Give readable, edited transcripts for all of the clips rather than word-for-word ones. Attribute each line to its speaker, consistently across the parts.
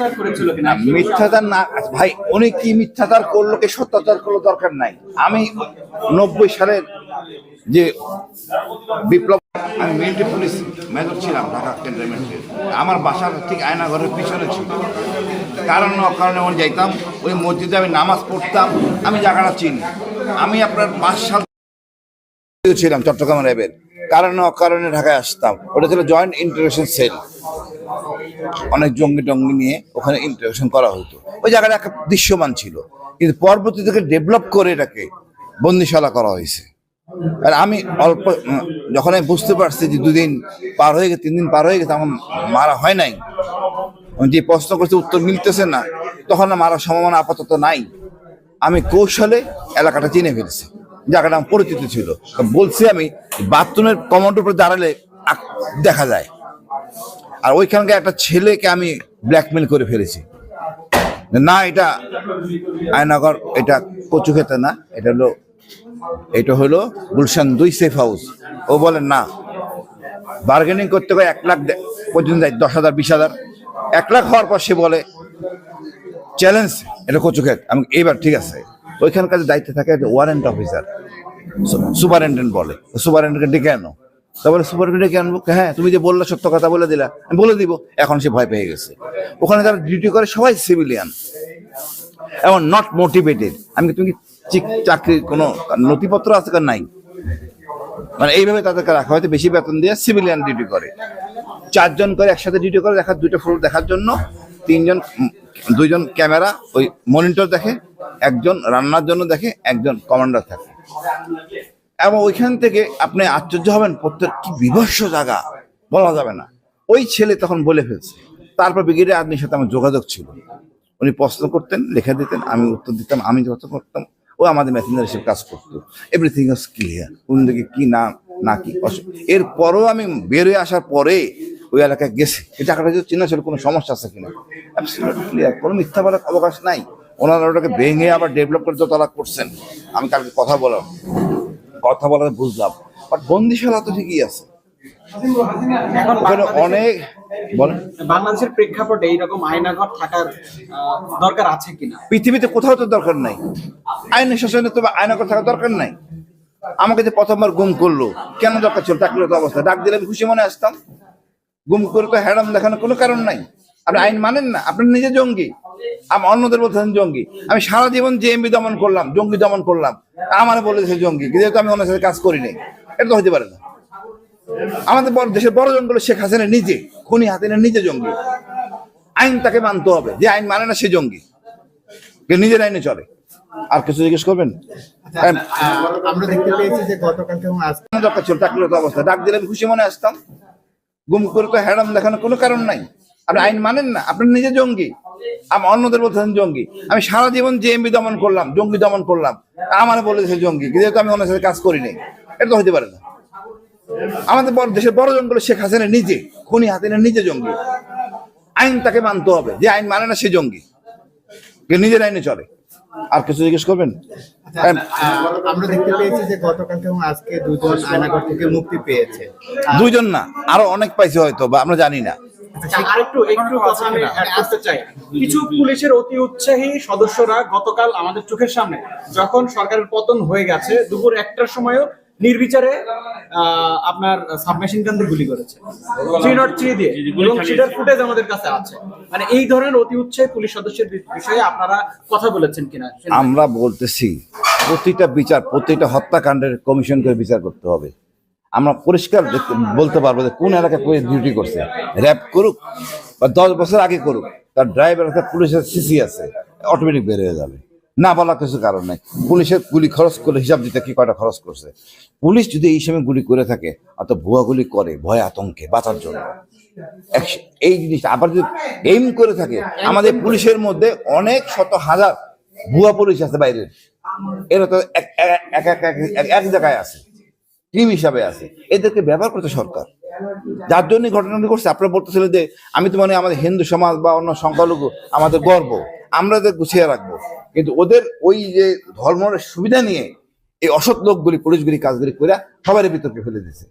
Speaker 1: মিথ্যাচার করেছিল কিনা?
Speaker 2: মিথ্যাচার না ভাই, উনি কি মিথ্যাচার করলো কি সত্যাচার করলো দরকার নাই। আমি 90 সালের যে বিপ্লব, আমি মিলিটারি পুলিশ মেজর ছিলাম ঢাকা ক্যান্টনমেন্টে। আমার বাসার ঠিক আয়নাঘরের পিছনে ছিল। কারণ অকারণে আমি যাইতাম ওই মসজিদে, আমি নামাজ পড়তাম, আমি জায়গাটা চিনি। আমি আপনার 5 সাল ছিলাম চট্টগ্রাম র্যাবের, কারণে অকারণে ঢাকায় আসতাম। ওটা ছিল জয়েন্ট ইন্টারভেনশন সেল, অনেক জঙ্গি টঙ্গি নিয়ে ওখানে ইন্টারভেনশন করা হতো। ওই জায়গাটা একটা দৃশ্যমান ছিল, কিন্তু পরবর্তী থেকে ডেভেলপ করে এটাকে বন্দিশালা করা হয়েছে। আর আমি অল্প যখন আমি বুঝতে পারছি যে 2 দিন পার হয়ে গেছে, 3 দিন পার হয়ে গেছে, আমার মারা হয় নাই, যে প্রশ্ন করছে উত্তর মিলতেছে না, তখন মারার সম্ভাবনা আপাতত নাই। আমি কৌশলে এলাকাটা চিনে ফেলছি, জায়গাটা আমার পরিচিত ছিল। বলছি আমি বাথরুমের কমোডের উপরে দাঁড়ালে দেখা যায়। আর ওইখানকার একটা ছেলেকে আমি ব্ল্যাকমেল করে ফেলেছি, না এটা আয়নাগর, এটা কচু খেতে না, এটা হলো গুলশান 2 সেফ হাউস। ও বলে না, বার্গেনিং করতে গিয়ে 1 লাখ পর্যন্ত যায়, 10,000 20,000। 1 লাখ হওয়ার পর সে বলে চ্যালেঞ্জ, এটা কচু খেত। আমি এইবার ঠিক আছে, ওইখানকার দায়িত্বে থাকে ওয়ারেন্ট অফিসার, সুপারিনটেন্ডেন্ট বলে, সুপারিনটেন্ডেন্টকে ডেকে আনো। তারপরে সুপারিনটেন্ডেন্ট ডেকে আনবো, হ্যাঁ তুমি যে বললে সত্য কথা বলে দিলা, আমি বলে দিব। এখন সে ভয় পেয়ে গেছে। ওখানে যারা ডিউটি করে সবাই সিভিলিয়ান এবং নট মোটিভেটেড। তুমি কি চাকরির কোনো নথিপত্র আছে কার নাই, মানে এইভাবে তাদেরকে রাখা হয়তো বেশি বেতন দিয়ে সিভিলিয়ান ডিউটি করে। 4 জন করে একসাথে ডিউটি করে, দেখার 2টা ফ্লোর দেখার জন্য 2 জন ক্যামেরা ওই মনিটর দেখে, 1 জন রান্নার জন্য দেখে, 1 জন কমান্ডার থাকে। এবং ওইখান থেকে আপনি আশ্চর্য হবেন, প্রত্যেক কি বিভৎস জায়গা বলা যাবে না। ওই ছেলে তখন বলে ফেলছে। তারপর ব্রিগেডিয়ার আদমির সাথে আমার যোগাযোগ ছিল, উনি প্রশ্ন করতেন, লেখা দিতেন, আমি উত্তর দিতাম। আমি যত করতাম, ও আমাদের মেসেঞ্জার হিসেবে কাজ করতো। এভরিথিং ইজ ক্লিয়ার, কোন দিকে কি না কি। এরপরও আমি বেরোয় আসার পরে ওই এলাকায় গেছি, এই টাকাটা যদি চিনা ছিল কোনো সমস্যা আছে কিনা, অ্যাবসলিউটলি ক্লিয়ার, কোনো মিথ্যা বলার অবকাশ নাই। ওনারা ওটাকে ভেঙে আবার ডেভেলপ করে যতলা করছেন। আমি কালকে কথা বলার বুঝলাম, বাট বন্দিশালা তো ঠিকই আছে। অনেক বলেন,
Speaker 1: বাংলাদেশের প্রেক্ষাপটে এইরকম আয়নাঘর থাকার দরকার আছে কিনা?
Speaker 2: পৃথিবীতে কোথাও তো দরকার নাই আইনের শাসনে, তো আয়নাঘর থাকার দরকার নাই। আমাকে যে প্রথমবার গুম করলো, কেন দরকার ছিল? চাকরির তো অবস্থা, ডাক দিলে আমি খুশি মনে আসতাম। গুম করে তো হ্যাডাম দেখানোর কোনো কারণ নাই। আপনি আইন মানেন না, আপনি নিজে জঙ্গি, আমি অন্যদের বলতেছেন জঙ্গি। আমি সারা জীবন জেএমবি দমন করলাম, জঙ্গি দমন করলাম, আমার বলেছে জঙ্গি, যেহেতু আমি অন্য সাথে কাজ করি নাই। এটা তো হতে পারে না। আমাদের দেশের বড় জঙ্গল শেখ হাসিনা নিজে, খুনি হাসিনা নিজে জঙ্গি। আইন তাকে মানতে হবে, যে আইন মানে না সে জঙ্গি, নিজের আইনে চলে। আর কিছু জিজ্ঞেস করবেন?
Speaker 3: আমরা দেখতে পেয়েছি যে গতকালকে এবং আজকে
Speaker 2: দরকার ছিল চাকরির তো অবস্থা, ডাক দিলে আমি খুশি মনে আসতাম। গুম করে তো হ্যাডাম দেখানোর কোনো কারণ নাই। আপনি আইন মানেন না, আপনি নিজে জঙ্গি, আমি অন্যদের বলতেছেন জঙ্গি। আমি সারা জীবন জেএমবি দমন করলাম, জঙ্গি দমন করলাম, আমার বলেছে জঙ্গি, যেহেতু আমি অন্য সাথে কাজ করি নাই। এটা তো হতে পারে না। আমাদের দেশের বড় জঙ্গল শেখ হাসিনা নিজে, খুনি হাসিনা নিজে জঙ্গি। আইন তাকে মানতে হবে, যে আইন মানে না সে জঙ্গি, নিজের আইনে চলে। আর কিছু জিজ্ঞেস করবেন?
Speaker 3: আমরা দেখতে পেয়েছি যে গতকালকে এবং আজকে 2 জন আয়নাঘর থেকে মুক্তি পেয়েছে।
Speaker 2: 2 জন না, আরো অনেক পাইছে হয়তো, বা আমরা জানি না।
Speaker 1: আরেকটু কথা আমি অ্যাড করতে চাই। কিছু পুলিশের অতি উৎসাহী সদস্যরা গতকাল আমাদের চোখের সামনে, যখন সরকারের পতন হয়ে গেছে, দুপুর 1টার সময়ও নির্বিচারে আপনার সাবমেশিন গান দিয়ে গুলি করেছে, 303 দিয়ে, এবং সেটার ফুটেজ আমাদের কাছে আছে। মানে এই ধরনের অতি উৎসাহী পুলিশ সদস্যের বিষয়ে আপনারা কথা বলেছেন কিনা?
Speaker 2: আমরা বলতেছি প্রতিটা বিচার, প্রতিটা হত্যাকাণ্ডের কমিশন করে বিচার করতে হবে। আমরা পরিষ্কার বলতে পারবো যে কোন এলাকায় কোন ডিউটি করছে। র্যাব করুক বা 10 বছর আগে করুক, তার ড্রাইভার আছে, পুলিশের সিসি আছে, অটোমেটিক বের হয়ে যাবে। না বলা কিছু কারণ নাই। পুলিশের গুলি খরচ করলে হিসাব দিতে কি কয়টা খরচ করছে। পুলিশ যদি এই সময় গুলি করে থাকে, অত ভুয়া গুলি করে ভয় আতঙ্কে বাঁচার জন্য, এই জিনিসটা আবার যদি এইম করে থাকে, আমাদের পুলিশের মধ্যে অনেক শত হাজার ভুয়া পুলিশ আছে বাইরের, এরা তো এক জায়গায় আছে, টিম হিসাবে আছে, এদেরকে ব্যবহার করছে সরকার। যার জন্য ঘটনাটি করছে। আপনারা বলতেছিলেন যে আমি তো মানে আমাদের হিন্দু সমাজ বা অন্য সংখ্যালঘু আমাদের গর্ব, আমরা এদের গুছিয়ে রাখবো, কিন্তু ওদের ওই যে ধর্মের সুবিধা নিয়ে এই অসৎ লোকগুলি, পুলিশগুলি কাজগুলি করে সবারই বিতর্কে ফেলে দিয়েছে।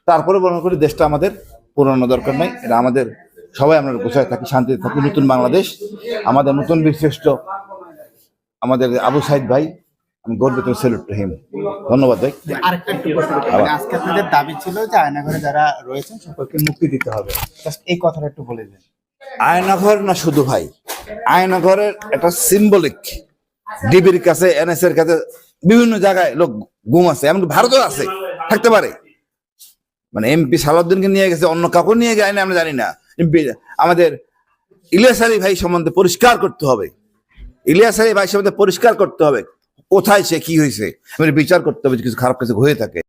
Speaker 2: তারপরে মনে করি দেশটা আমাদের পুরানো দরকার নাই, এটা আমাদের সবাই আমরা গোছায় থাকি, শান্তিতে থাকি। নতুন বাংলাদেশ, আমাদের নতুন বীরশ্রেষ্ঠ আমাদের আবু সাইদ ভাই, আমি গর্বিত, স্যালুট টু হিম। ধন্যবাদ ভাই।
Speaker 3: আরেকটা একটু প্রশ্ন করতে পারি? আজকে আপনাদের দাবি ছিল যে আয়নাঘরে যারা রয়েছেন সকলকে মুক্তি দিতে হবে, জাস্ট এই কথাটা একটু বলে দেন।
Speaker 2: আয়নাঘর না শুধু ভাই, আয়নাঘরের একটা সিম্বলিক, ডিবির কাছে, এনএস এর কাছে, বিভিন্ন জায়গায় লোক গুম আছে, এমনকি ভারতেও আছে, থাকতে পারে। মানে এমপি সালাউদ্দিনকে নিয়ে গেছে, অন্য কাউকে নিয়ে যায় না, আমরা জানি না। আমাদের ইলিয়াস আলী ভাই সম্বন্ধে পরিষ্কার করতে হবে, ইলিয়াস আলী ভাই সম্বন্ধে পরিষ্কার করতে হবে, কোথায় সে কি হয়েছে, বিচার করতে হবে, কিছু খারাপ কিছু হয়ে থাকে।